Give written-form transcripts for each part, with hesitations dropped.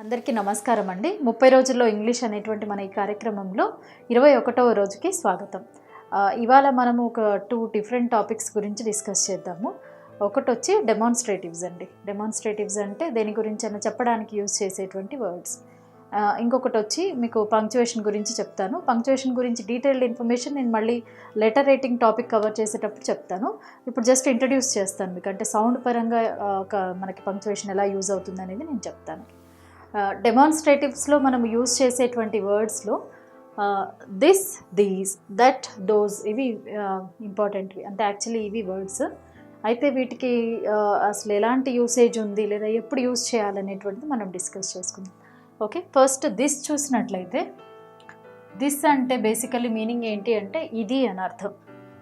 అందరికీ నమస్కారం అండి. 30 రోజుల్లో ఇంగ్లీష్ అనేటువంటి మన ఈ కార్యక్రమంలో 21వ రోజుకి స్వాగతం. ఇవాళ మనము ఒక 2 డిఫరెంట్ టాపిక్స్ గురించి డిస్కస్ చేద్దాము. ఒకటి వచ్చి డెమాన్స్ట్రేటివ్స్ అండి. డెమాన్స్ట్రేటివ్స్ అంటే దేని గురించి అయినా చెప్పడానికి యూజ్ చేసేటువంటి వర్డ్స్. ఇంకొకటి వచ్చి మీకు పంక్చువేషన్ గురించి చెప్తాను. పంక్చువేషన్ గురించి డీటెయిల్డ్ ఇన్ఫర్మేషన్ నేను మళ్ళీ లెటర్ రైటింగ్ టాపిక్ కవర్ చేసేటప్పుడు చెప్తాను. ఇప్పుడు జస్ట్ ఇంట్రడ్యూస్ చేస్తాను మీకు, అంటే సౌండ్ పరంగా మనకి పంక్చువేషన్ ఎలా యూజ్ అవుతుంది అనేది నేను చెప్తాను. డెమాన్స్ట్రేటివ్స్లో మనం యూజ్ చేసేటువంటి వర్డ్స్లో దిస్, దీస్, దట్, దోస్ ఇవి ఇంపార్టెంట్వి. అంటే యాక్చువల్లీ ఇవి వర్డ్స్ అయితే వీటికి అసలు ఎలాంటి యూసేజ్ ఉంది లేదా ఎప్పుడు యూజ్ చేయాలనేటువంటిది మనం డిస్కస్ చేసుకుందాం. ఓకే, ఫస్ట్ దిస్ చూసినట్లయితే దిస్ అంటే బేసికలీ మీనింగ్ ఏంటి అంటే ఇది అని అర్థం.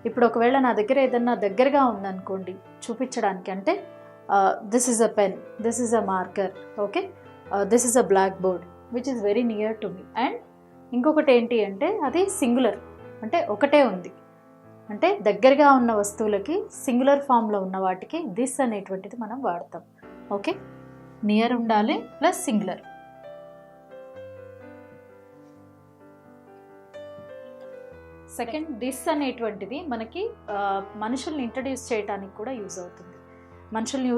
ఇప్పుడు ఒకవేళ నా దగ్గర ఏదన్నా దగ్గరగా ఉందనుకోండి చూపించడానికి, అంటే this is a pen, this is a marker, okay, this is a black board which is very near to me. And ఇంకొకటి ఏంటి అంటే అది సింగులర్, అంటే ఒకటే ఉంది, అంటే దగ్గరగా ఉన్న వస్తువులకి సింగులర్ ఫామ్లో ఉన్న వాటికి దిస్ అనేటువంటిది మనం వాడతాం. ఓకే, నియర్ ఉండాలి ప్లస్ సింగులర్. సెకండ్, దిస్ అనేటువంటిది మనకి మనుషుల్ని ఇంట్రడ్యూస్ చేయడానికి కూడా యూజ్ అవుతుంది. మనుషుల్ని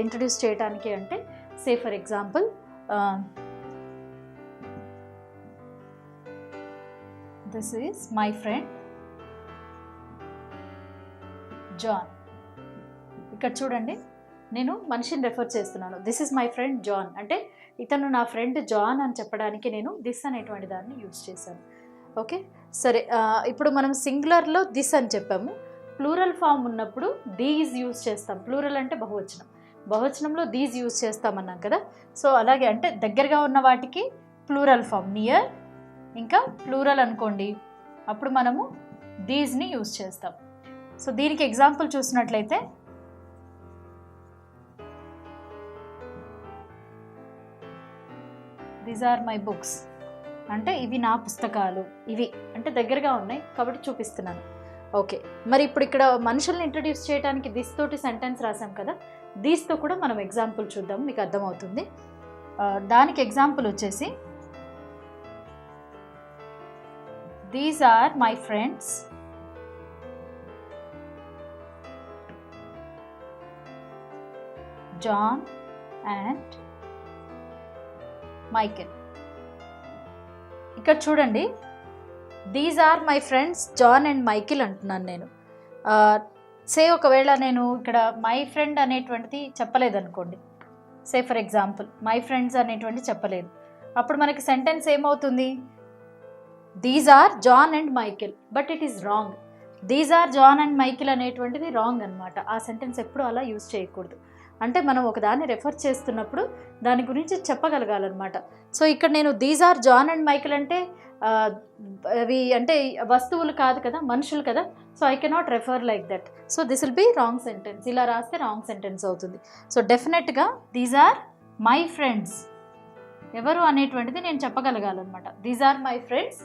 ఇంట్రడ్యూస్ చేయడానికి అంటే say for example this is my friend John. ఇక్కడ చూడండి, నేను మనిషిని రెఫర్ చేస్తున్నాను. This is my friend John అంటే ఇతను నా ఫ్రెండ్ జాన్ అని చెప్పడానికి నేను దిస్ అనేటువంటి దాన్ని యూజ్ చేశాను. ఓకే, సరే, ఇప్పుడు మనం సింగులర్లో దిస్ అని చెప్పాము. ప్లూరల్ ఫామ్ ఉన్నప్పుడు దీస్ యూజ్ చేస్తాం. ప్లూరల్ అంటే బహువచనం, బహువచనంలో దీస్ యూజ్ చేస్తామన్నాం కదా. సో అలాగే అంటే దగ్గరగా ఉన్న వాటికి ప్లూరల్ ఫామ్ నియర్, ఇంకా ప్లూరల్ అనుకోండి అప్పుడు మనము దీస్ని యూజ్ చేస్తాం. సో దీనికి ఎగ్జాంపుల్ చూసినట్లయితే దీస్ ఆర్ మై బుక్స్ అంటే ఇవి నా పుస్తకాలు. ఇవి అంటే దగ్గరగా ఉన్నాయి కాబట్టి చూపిస్తున్నాను. ఓకే, మరి ఇప్పుడు ఇక్కడ మనుషుల్ని ఇంట్రడ్యూస్ చేయడానికి దిస్ తోటి సెంటెన్స్ రాసాం కదా, దీస్తో కూడా మనం ఎగ్జాంపుల్ చూద్దాం, మీకు అర్థమవుతుంది. దానికి ఎగ్జాంపుల్ వచ్చేసి these are my friends John and Michael. ఇక్కడ చూడండి, these are my friends John and Michael అంటున్నాను నేను. సే ఒకవేళ నేను ఇక్కడ మై ఫ్రెండ్ అనేటువంటిది చెప్పలేదనుకోండి, say for example my friends అనేటువంటి చెప్పలేదు, అప్పుడు మనకి సెంటెన్స్ ఏమవుతుంది? These are John and Michael, but it is wrong. These are John and Michael అనేటువంటిది రాంగ్ అనమాట. ఆ సెంటెన్స్ ఎప్పుడు అలా యూజ్ చేయకూడదు. అంటే మనం ఒకదాన్ని రెఫర్ చేస్తున్నప్పుడు దాని గురించి చెప్పగలగాలన్నమాట. సో ఇక్కడ నేను these are John and Michael అంటే అవి అంటే వస్తువులు కాదు కదా, మనుషులు కదా. So I cannot refer like that. So this will be wrong sentence. ఇలా రాస్తే రాంగ్ సెంటెన్స్ అవుతుంది. సో డెఫినెట్గా దీస్ ఆర్ మై ఫ్రెండ్స్ ఎవరు అనేటువంటిది నేను చెప్పగలగాలన్నమాట. These are my friends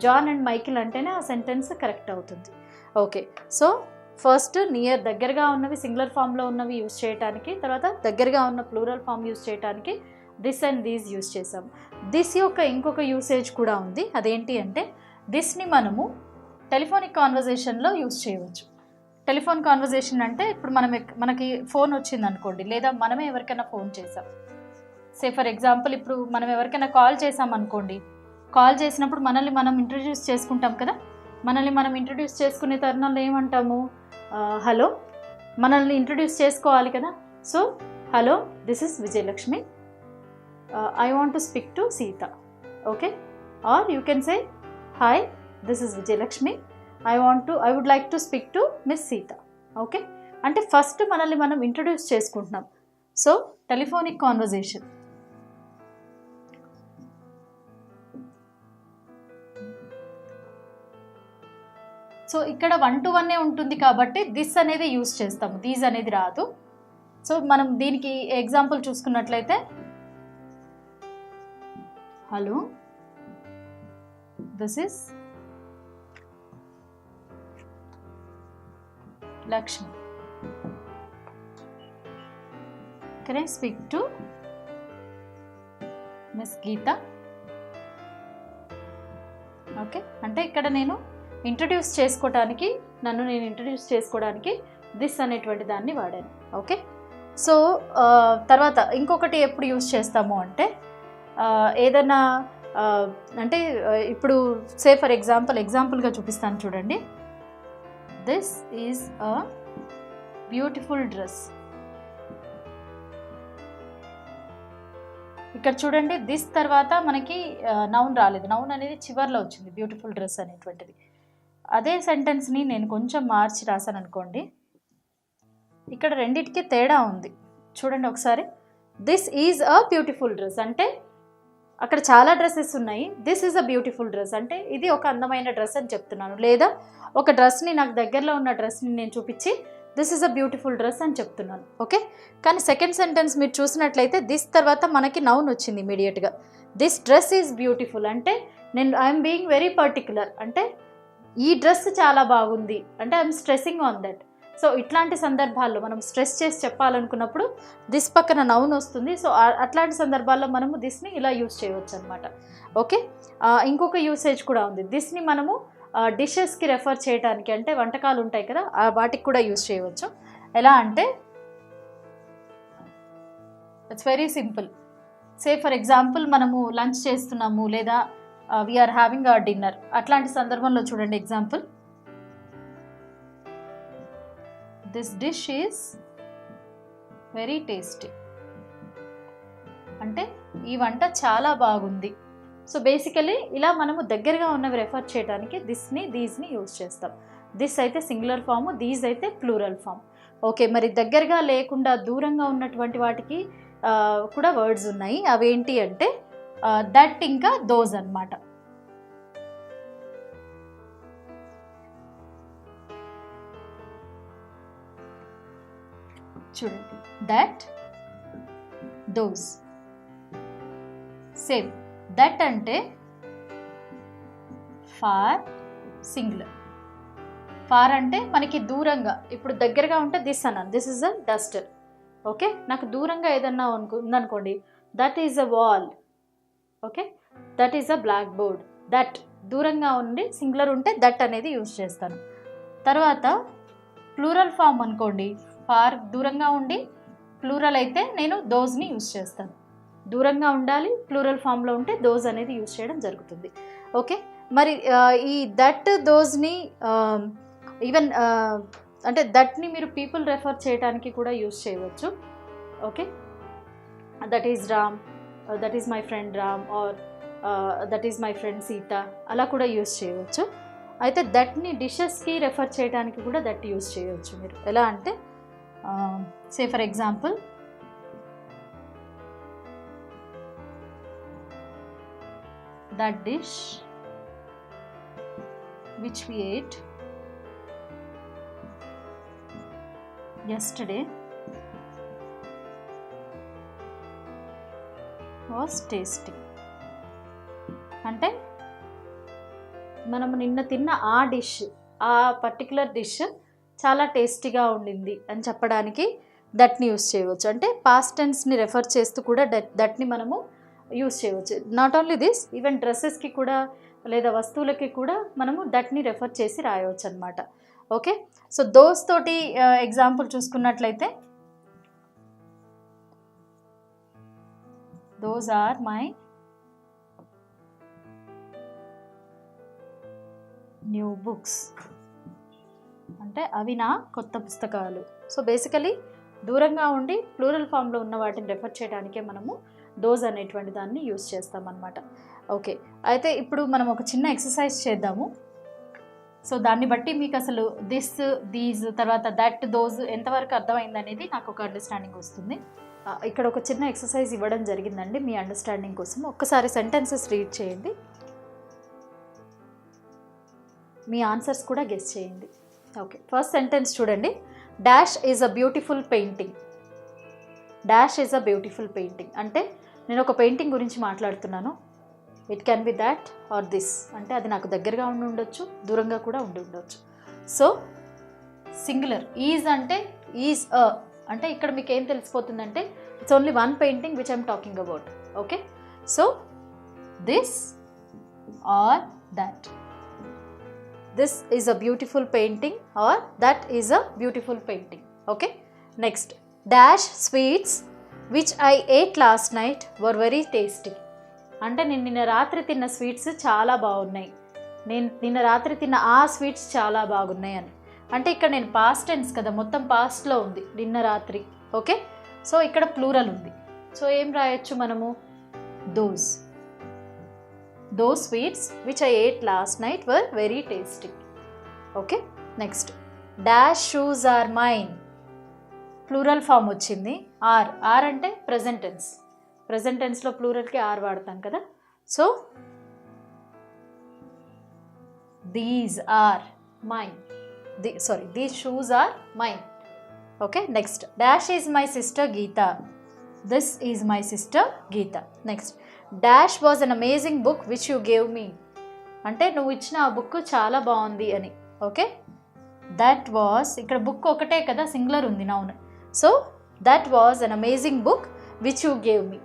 John and Michael అంటేనే ఆ సెంటెన్స్ కరెక్ట్ అవుతుంది. ఓకే, సో ఫస్ట్ నియర్ దగ్గరగా ఉన్నవి సింగులర్ ఫామ్లో ఉన్నవి యూజ్ చేయడానికి, తర్వాత దగ్గరగా ఉన్న ప్లూరల్ ఫామ్ యూజ్ చేయడానికి దిస్ అండ్ దీస్ యూజ్ చేసాం. దిస్ యొక్క ఇంకొక యూసేజ్ కూడా ఉంది. అదేంటి అంటే దిస్ని మనము టెలిఫోనిక్ కాన్వర్జేషన్లో యూజ్ చేయవచ్చు. టెలిఫోన్ కాన్వర్జేషన్ అంటే ఇప్పుడు మనకి ఫోన్ వచ్చింది అనుకోండి, లేదా మనమే ఎవరికైనా ఫోన్ చేసాం. సే ఫర్ ఎగ్జాంపుల్ ఇప్పుడు మనం ఎవరికైనా కాల్ చేసాం అనుకోండి, కాల్ చేసినప్పుడు మనల్ని మనం ఇంట్రడ్యూస్ చేసుకుంటాం కదా. మనల్ని మనం ఇంట్రడ్యూస్ చేసుకునే తరుణంలో ఏమంటాము? హలో, మనల్ని ఇంట్రడ్యూస్ చేసుకోవాలి కదా. So hello, this is Vijayalakshmi, I want to speak to Sita. Okay, or you can say hi, this is Vijayalakshmi, I would like to speak to miss Sita. Okay, అంటే ఫస్ట్ మనల్ని మనం ఇంట్రడ్యూస్ చేసుకుంటున్నాం. So telephonic conversation. సో ఇక్కడ 1 to 1 ఉంటుంది కాబట్టి this అనేది use చేస్తాము, these అనేది రాదు. సో మనం దీనికి ఎగ్జాంపుల్ చూసుకున్నట్లయితే hello, this is Lakshmi, can I speak to miss Geetha. Okay, అంటే ఇక్కడ నేను ఇంట్రడ్యూస్ చేసుకోవడానికి, నన్ను నేను ఇంట్రడ్యూస్ చేసుకోవడానికి దిస్ అనేటువంటి దాన్ని వాడాను. ఓకే, సో తర్వాత ఇంకొకటి ఎప్పుడు యూస్ చేస్తాము అంటే ఏదైనా అంటే ఇప్పుడు సే ఫర్ ఎగ్జాంపుల్గా చూపిస్తాను చూడండి. This is a beautiful dress. ఇక్కడ చూడండి, దిస్ తర్వాత మనకి నౌన్ రాలేదు, నౌన్ అనేది చివర్లో వచ్చింది, బ్యూటిఫుల్ డ్రెస్ అనేటువంటిది. అదే సెంటెన్స్ని నేను కొంచెం మార్చి రాశాను అనుకోండి, ఇక్కడ రెండిటికి తేడా ఉంది. చూడండి ఒకసారి, this is a beautiful dress అంటే అక్కడ చాలా డ్రెస్సెస్ ఉన్నాయి, this is a beautiful dress అంటే ఇది ఒక అందమైన డ్రెస్ అని చెప్తున్నాను. లేదా ఒక డ్రెస్ని, నాకు దగ్గరలో ఉన్న డ్రెస్ని నేను చూపించి this is a beautiful dress అని చెప్తున్నాను. ఓకే, కానీ సెకండ్ సెంటెన్స్ మీరు చూసినట్లయితే దిస్ తర్వాత మనకి నౌన్ వచ్చింది ఇమీడియట్గా. దిస్ డ్రెస్ ఈజ్ బ్యూటిఫుల్ అంటే నేను ఐఎమ్ బీయింగ్ వెరీ పర్టికులర్, అంటే ఈ డ్రెస్ చాలా బాగుంది అంటే I'm stressing on that. So ఇట్లాంటి సందర్భాల్లో మనం స్ట్రెస్ చేసి చెప్పాలనుకున్నప్పుడు దిస్ పక్కన నౌన్ వస్తుంది. సో అట్లాంటి సందర్భాల్లో మనము దిస్ని ఇలా యూజ్ చేయవచ్చు అనమాట. ఓకే, ఇంకొక యూసేజ్ కూడా ఉంది. దిస్ని మనము డిషెస్కి రెఫర్ చేయడానికి, అంటే వంటకాలు ఉంటాయి కదా వాటికి కూడా యూజ్ చేయవచ్చు. ఎలా అంటే it's very simple. Say for example మనము లంచ్ చేస్తున్నాము లేదా వీఆర్ హ్యావింగ్ అవర్ డిన్నర్, అట్లాంటి సందర్భంలో చూడండి example, this dish is very tasty అంటే ఈ వంట చాలా బాగుంది. సో బేసికలీ ఇలా మనము దగ్గరగా ఉన్నవి రెఫర్ చేయడానికి దిస్ని దీస్ని యూజ్ చేస్తాం. దిస్ అయితే సింగులర్ ఫామ్, దీస్ అయితే ప్లూరల్ ఫామ్. ఓకే, మరి దగ్గరగా లేకుండా దూరంగా ఉన్నటువంటి వాటికి కూడా వర్డ్స్ ఉన్నాయి. అవేంటి అంటే దట్ ఇంకా దోస్ అన్నమాట. చూడండి, దట్, దోస్, సేమ్. దట్ అంటే ఫార్ సింగులర్, ఫార్ అంటే మనకి దూరంగా, ఇప్పుడు దగ్గరగా ఉంటే దిస్ అన్నాను, this is a duster. Okay, నాకు దూరంగా ఏదన్నా ఉందనుకోండి, that is a wall. Okay, that is a black board. That దూరంగా ఉండి సింగులర్ ఉంటే దట్ అనేది యూజ్ చేస్తాను. తర్వాత ప్లూరల్ ఫామ్ అనుకోండి, ఫార్ దూరంగా ఉండి, ప్లూరల్ అయితే నేను దోస్ని యూజ్ చేస్తాను. దూరంగా ఉండాలి, ప్లూరల్ ఫామ్లో ఉంటే దోస్ అనేది యూజ్ చేయడం జరుగుతుంది. ఓకే, మరి ఈ దట్ దోస్ని ఈవెన్ అంటే దట్ని మీరు పీపుల్ రెఫర్ చేయడానికి కూడా యూజ్ చేయవచ్చు. Okay, that is Ram, that is my friend Ram, or that is my friend Sita, అలా కూడా యూజ్ చేయవచ్చు. అయితే దట్ని డిషెస్కి రెఫర్ చేయడానికి కూడా దట్ యూజ్ చేయవచ్చు మీరు. ఎలా అంటే say for example, that dish which we ate yesterday was tasty అంటే మనము నిన్న తిన్న ఆ డిష్, ఆ పర్టికులర్ డిష్ చాలా టేస్టీగా ఉండింది అని చెప్పడానికి దట్ని యూస్ చేయవచ్చు. అంటే పాస్ట్ టెన్స్ని రెఫర్ చేస్తూ కూడా దట్ని మనము యూస్ చేయవచ్చు. నాట్ ఓన్లీ దిస్, ఈవెన్ డ్రెస్సెస్కి కూడా లేదా వస్తువులకి కూడా మనము దట్ని రెఫర్ చేసి రాయవచ్చు అనమాట. ఓకే, సో దోస్ తోటి ఎగ్జాంపుల్ చూసుకున్నట్లయితే, those are my new books అంటే అవి నా కొత్త పుస్తకాలు. సో బేసికలీ దూరంగా ఉండి ప్లూరల్ ఫామ్లో ఉన్న వాటిని రెఫర్ చేయడానికే మనము దోస్ అనేటువంటి దాన్ని యూస్ చేస్తామన్నమాట. ఓకే, అయితే ఇప్పుడు మనం ఒక చిన్న ఎక్సర్సైజ్ చేద్దాము. సో దాన్ని బట్టి మీకు అసలు దిస్, దీస్, తర్వాత దట్, దోస్ ఎంతవరకు అర్థమైంది అనేది నాకు ఒక అండర్స్టాండింగ్ వస్తుంది. ఇక్కడ ఒక చిన్న ఎక్సర్సైజ్ ఇవ్వడం జరిగిందండి మీ అండర్స్టాండింగ్ కోసం. ఒక్కసారి సెంటెన్సెస్ రీడ్ చేయండి, మీ ఆన్సర్స్ కూడా గెస్ చేయండి. ఓకే, ఫస్ట్ సెంటెన్స్ చూడండి. Dash is a beautiful painting. Dash is a beautiful painting అంటే నేను ఒక పెయింటింగ్ గురించి మాట్లాడుతున్నాను. It can be that or this అంటే అది నాకు దగ్గరగా ఉండి ఉండొచ్చు, దూరంగా కూడా ఉండి ఉండొచ్చు. So singular. ఈజ్ అంటే ఈజ్ అంటే ఇక్కడ మీకు ఏం తెలిసిపోతుందంటే it's only one painting which I'm talking about. Okay, so this or that. This is a beautiful painting or that is a beautiful painting. Okay, next dash sweets which I ate last night were very tasty. అంటే నేను నిన్న రాత్రి తిన్న sweets చాలా బాగున్నాయి, నేను నిన్న రాత్రి తిన్న ఆ స్వీట్స్ చాలా బాగున్నాయి అని. అంటే ఇక్కడ నేను పాస్ట్ టెన్స్ కదా, మొత్తం పాస్ట్లో ఉంది నిన్న రాత్రి. ఓకే, సో ఇక్కడ ప్లూరల్ ఉంది. సో ఏం రాయొచ్చు మనము? Those sweets which I ate last night were very tasty. Okay, next dash shoes are mine. Plural form వచ్చింది. ఆర్ అంటే ప్రెజెంట్ టెన్స్. ప్రెజెంట్ టెన్స్లో ప్లూరల్కి ఆర్ వాడతాం కదా. So these are mine. These shoes are mine. Okay, next dash is my sister Geetha. This is my sister Geetha. Next dash was an amazing book which you gave me. అంటే నువ్వు ఇచ్చిన ఆ book చాలా బాగుంది అని. ఓకే, దట్ వాజ్, ఇక్కడ book ఒకటే కదా, సింగులర్ ఉంది noun. So that was an amazing book which you gave me.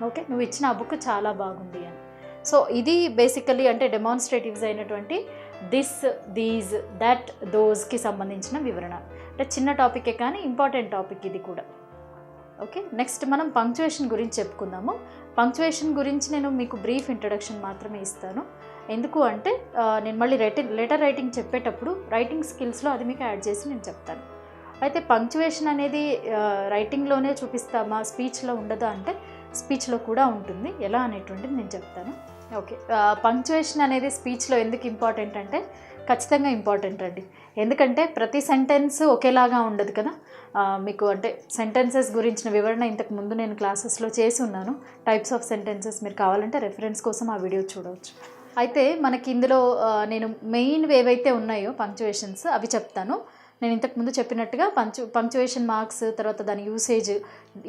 Okay, నువ్వు ఇచ్చిన ఆ బుక్ చాలా బాగుంది అని. సో ఇది బేసికలీ అంటే డెమాన్స్ట్రేటివ్స్ అయినటువంటి దిస్, దీస్, దట్, దోస్కి సంబంధించిన వివరణ. అంటే చిన్న టాపికే కానీ ఇంపార్టెంట్ టాపిక్ ఇది కూడా. ఓకే, నెక్స్ట్ మనం పంక్చువేషన్ గురించి చెప్పుకుందాము. పంక్చువేషన్ గురించి నేను మీకు బ్రీఫ్ ఇంట్రడక్షన్ మాత్రమే ఇస్తాను. ఎందుకు అంటే నేను మళ్ళీ లెటర్ రైటింగ్ చెప్పేటప్పుడు రైటింగ్ స్కిల్స్లో అది మీకు యాడ్ చేసి నేను చెప్తాను. అయితే పంక్చువేషన్ అనేది రైటింగ్లోనే చూపిస్తామా, స్పీచ్లో ఉండదా అంటే స్పీచ్లో కూడా ఉంటుంది. ఎలా అనేటువంటిది నేను చెప్తాను. ఓకే, పంక్చువేషన్ అనేది స్పీచ్లో ఎందుకు ఇంపార్టెంట్ అంటే ఖచ్చితంగా ఇంపార్టెంట్ అండి. ఎందుకంటే ప్రతి సెంటెన్స్ ఒకేలాగా ఉండదు కదా. మీకు అంటే సెంటెన్సెస్ గురించిన వివరణ ఇంతకు ముందు నేను క్లాసెస్లో చేసి ఉన్నాను. టైప్స్ ఆఫ్ సెంటెన్సెస్ మీరు కావాలంటే రెఫరెన్స్ కోసం ఆ వీడియో చూడవచ్చు. అయితే మనకి ఇందులో నేను మెయిన్ ఏవైతే ఉన్నాయో పంక్చువేషన్స్ అవి చెప్తాను. నేను ఇంతకుముందు చెప్పినట్టుగా పంక్చువేషన్ మార్క్స్, తర్వాత దాని యూసేజ్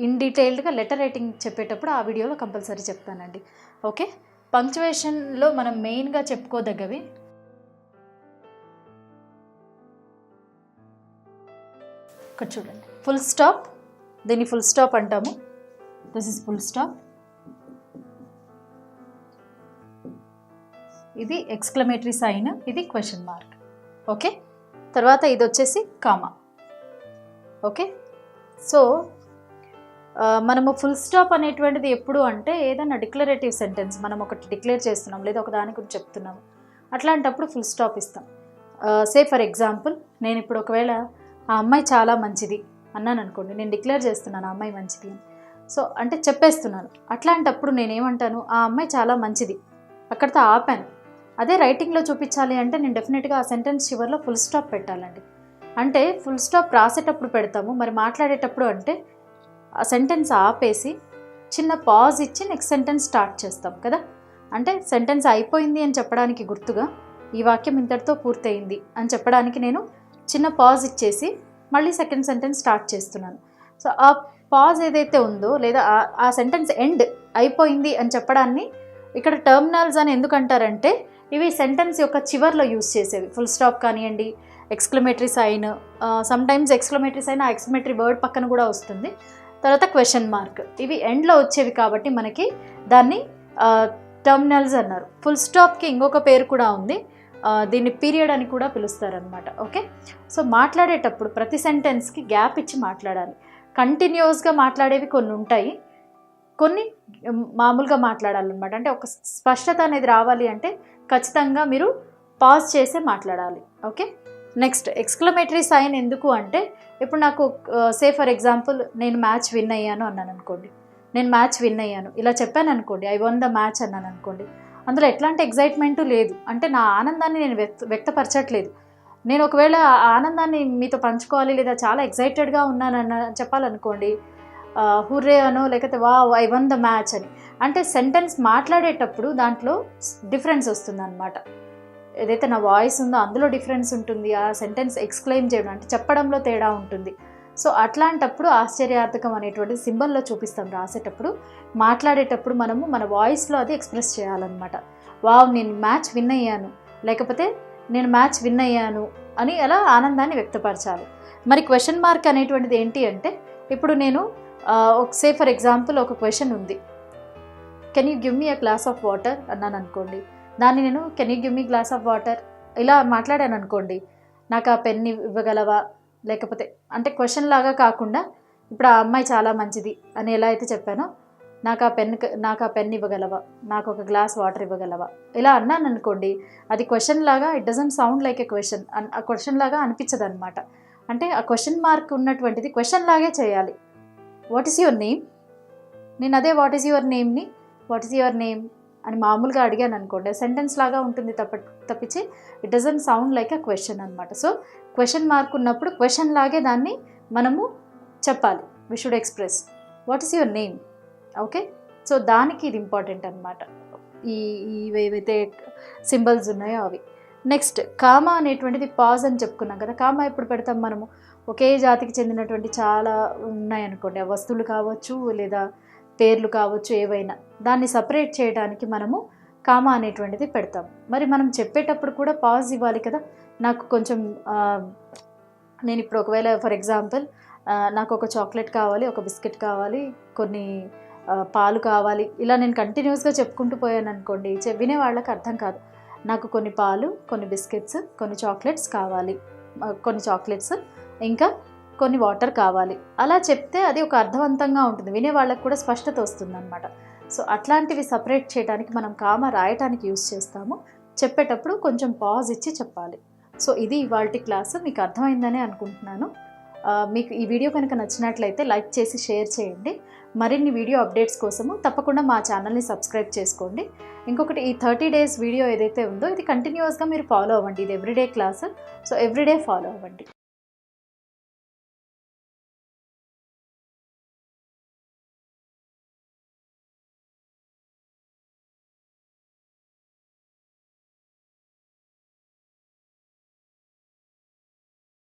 ఇన్ డీటెయిల్డ్గా లెటర్ రైటింగ్ చెప్పేటప్పుడు ఆ వీడియోలో కంపల్సరీ చెప్తానండి. ఓకే, పంక్చువేషన్లో మనం మెయిన్గా చెప్పుకోదగ్గవి ఇక్కడ చూడండి. ఫుల్ స్టాప్, దీన్ని ఫుల్ స్టాప్ అంటాము. This is full stop. ఇది ఎక్స్క్లమేటరీ సైన్, ఇది క్వశ్చన్ మార్క్. ఓకే, తర్వాత ఇది వచ్చేసి కామా. ఓకే, సో మనము ఫుల్ స్టాప్ అనేటువంటిది ఎప్పుడు అంటే ఏదైనా డిక్లరేటివ్ సెంటెన్స్ మనం ఒకటి డిక్లేర్ చేస్తున్నాం లేదా ఒక దాని గురించి చెప్తున్నాము, అట్లాంటప్పుడు ఫుల్ స్టాప్ ఇస్తాం. సే ఫర్ ఎగ్జాంపుల్, నేను ఇప్పుడు ఒకవేళ ఆ అమ్మాయి చాలా మంచిది అన్నాను అనుకోండి, నేను డిక్లేర్ చేస్తున్నాను ఆ అమ్మాయి మంచిది అని. సో అంటే చెప్పేస్తున్నాను. అట్లాంటప్పుడు నేనేమంటాను, ఆ అమ్మాయి చాలా మంచిది, అక్కడితో ఆపాను. అదే రైటింగ్లో చూపించాలి అంటే నేను డెఫినెట్గా ఆ సెంటెన్స్ చివరిలో ఫుల్ స్టాప్ పెట్టాలండి. అంటే ఫుల్ స్టాప్ రాసేటప్పుడు పెడతాము, మరి మాట్లాడేటప్పుడు అంటే ఆ సెంటెన్స్ ఆపేసి చిన్న పాజ్ ఇచ్చి నెక్స్ట్ సెంటెన్స్ స్టార్ట్ చేస్తాం కదా. అంటే సెంటెన్స్ అయిపోయింది అని చెప్పడానికి గుర్తుగా ఈ వాక్యం ఇంతటితో పూర్తయింది అని చెప్పడానికి నేను చిన్న పాజ్ ఇచ్చేసి మళ్ళీ సెకండ్ సెంటెన్స్ స్టార్ట్ చేస్తున్నాను. సో ఆ పాజ్ ఏదైతే ఉందో లేదా ఆ సెంటెన్స్ ఎండ్ అయిపోయింది అని చెప్పడాన్ని ఇక్కడ టర్మినల్స్ అని ఎందుకు అంటారంటే ఇవి సెంటెన్స్ యొక్క చివర్లో యూజ్ చేసేవి. ఫుల్ స్టాప్ కానివ్వండి, exclamatory sign, sometimes exclamatory sign ఆ ఎక్స్క్లమేటరీ వర్డ్ పక్కన కూడా వస్తుంది. తర్వాత క్వశ్చన్ మార్క్, ఇవి ఎండ్లో వచ్చేవి కాబట్టి మనకి దాన్ని టర్మినల్స్ అన్నారు. ఫుల్ స్టాప్కి ఇంకొక పేరు కూడా ఉంది, దీన్ని పీరియడ్ అని కూడా పిలుస్తారనమాట. ఓకే, సో మాట్లాడేటప్పుడు ప్రతి సెంటెన్స్కి గ్యాప్ ఇచ్చి మాట్లాడాలి. కంటిన్యూస్గా మాట్లాడేవి కొన్ని ఉంటాయి, కొన్ని మామూలుగా మాట్లాడాలన్నమాట. అంటే ఒక స్పష్టత అనేది రావాలి అంటే ఖచ్చితంగా మీరు పాజ్ చేసే మాట్లాడాలి. ఓకే, నెక్స్ట్ ఎక్స్క్లమేటరీ సైన్ ఎందుకు అంటే ఇప్పుడు నాకు సే ఫర్ ఎగ్జాంపుల్ నేను మ్యాచ్ విన్ అయ్యాను అన్నాను అనుకోండి, నేను మ్యాచ్ విన్ అయ్యాను ఇలా చెప్పాను అనుకోండి, ఐ వన్ ద మ్యాచ్ అన్నాను అనుకోండి, అందులో ఎట్లాంటి ఎగ్జైట్మెంటు లేదు, అంటే నా ఆనందాన్ని నేను వ్యక్తపరచట్లేదు. నేను ఒకవేళ ఆ ఆనందాన్ని మీతో పంచుకోవాలి లేదా చాలా ఎగ్జైటెడ్గా ఉన్నానన్న చెప్పాలనుకోండి, హుర్రే అనో లేకపోతే వా ఐ వన్ ద మ్యాచ్ అని. అంటే సెంటెన్స్ మాట్లాడేటప్పుడు దాంట్లో డిఫరెన్స్ వస్తుంది అనమాట. ఏదైతే నా వాయిస్ ఉందో అందులో డిఫరెన్స్ ఉంటుంది, ఆ సెంటెన్స్ ఎక్స్క్లెయిమ్ చేయడం అంటే చెప్పడంలో తేడా ఉంటుంది. సో అట్లాంటప్పుడు ఆశ్చర్యార్థకం అనేటువంటి సింబల్లో చూపిస్తాం రాసేటప్పుడు. మాట్లాడేటప్పుడు మనము మన వాయిస్లో అది ఎక్స్ప్రెస్ చేయాలన్నమాట. వావ్ నేను మ్యాచ్ విన్ అయ్యాను, లేకపోతే నేను మ్యాచ్ విన్ అయ్యాను అని అలా ఆనందాన్ని వ్యక్తపరచాలి. మరి క్వశ్చన్ మార్క్ అనేటువంటిది ఏంటి అంటే ఇప్పుడు నేను సే ఫర్ ఎగ్జాంపుల్ ఒక క్వశ్చన్ ఉంది, can you give me a glass of water అన్నాను అనుకోండి, దాన్ని నేను can you give me glass of water ఇలా మాట్లాడాను అనుకోండి, నాకు ఆ పెన్ ఇవ్వగలవా, లేకపోతే అంటే క్వశ్చన్ లాగా కాకుండా ఇప్పుడు ఆ అమ్మాయి చాలా మంచిది అని ఎలా అయితే చెప్పానో, నాకు ఆ పెన్ ఇవ్వగలవా, నాకు ఒక గ్లాస్ వాటర్ ఇవ్వగలవా, ఇలా అన్నాను అనుకోండి, అది క్వశ్చన్ లాగా it doesn't sound like a question, ఆ క్వశ్చన్ లాగా అనిపించదు అనమాట. అంటే ఆ క్వశ్చన్ మార్క్ ఉన్నటువంటిది క్వశ్చన్ లాగే చేయాలి. వాట్ ఈస్ యువర్ నేమ్, నేను అదే వాట్ ఈస్ యువర్ నేమ్ని వాట్ ఈస్ యువర్ నేమ్ అని మామూలుగా అడిగాను అనుకోండి, సెంటెన్స్ లాగా ఉంటుంది తప్పించి it doesn't sound like a question అనమాట. సో క్వశ్చన్ మార్క్ ఉన్నప్పుడు క్వశ్చన్ లాగే దాన్ని మనము చెప్పాలి. We should express what is your name. Okay, so దానికి ఇది ఇంపార్టెంట్ అనమాట, ఏవైతే సింబల్స్ ఉన్నాయో అవి. నెక్స్ట్ కామా అనేటువంటిది పాజ్ అని చెప్పుకున్నాం కదా. కామా ఎప్పుడు పెడతాం మనము, ఒకే జాతికి చెందినటువంటి చాలా ఉన్నాయనుకోండి, ఆ వస్తువులు కావచ్చు లేదా పేర్లు కావచ్చు, ఏవైనా దాన్ని సపరేట్ చేయడానికి మనము కామా అనేటువంటిది పెడతాం. మరి మనం చెప్పేటప్పుడు కూడా పాజ్ ఇవ్వాలి కదా. నాకు కొంచెం నేను ఇప్పుడు ఒకవేళ ఫర్ ఎగ్జాంపుల్ నాకు ఒక చాక్లెట్ కావాలి, ఒక బిస్కెట్ కావాలి, కొన్ని పాలు కావాలి, ఇలా నేను కంటిన్యూస్గా చెప్పుకుంటూ పోయాను అనుకోండి, వినే వాళ్ళకి అర్థం కాదు. నాకు కొన్ని పాలు, కొన్ని బిస్కెట్స్, కొన్ని చాక్లెట్స్ కావాలి, కొన్ని చాక్లెట్స్, ఇంకా కొన్ని వాటర్ కావాలి, అలా చెప్తే అది ఒక అర్థవంతంగా ఉంటుంది, వినే వాళ్ళకి కూడా స్పష్టత వస్తుంది అనమాట. సో అట్లాంటివి సపరేట్ చేయడానికి మనం కామా రాయటానికి యూస్ చేస్తాము. చెప్పేటప్పుడు కొంచెం పాజ్ ఇచ్చి చెప్పాలి. సో ఇది ఇవాల్టి క్లాసు, మీకు అర్థమైందనే అనుకుంటున్నాను. మీకు ఈ వీడియో కనుక నచ్చినట్లయితే లైక్ చేసి షేర్ చేయండి. మరిన్ని వీడియో అప్డేట్స్ కోసము తప్పకుండా మా ఛానల్ని సబ్స్క్రైబ్ చేసుకోండి. ఇంకొకటి, ఈ 30 days వీడియో ఏదైతే ఉందో ఇది కంటిన్యూస్గా మీరు ఫాలో అవ్వండి. ఇది everyday class, so everyday follow అవ్వండి.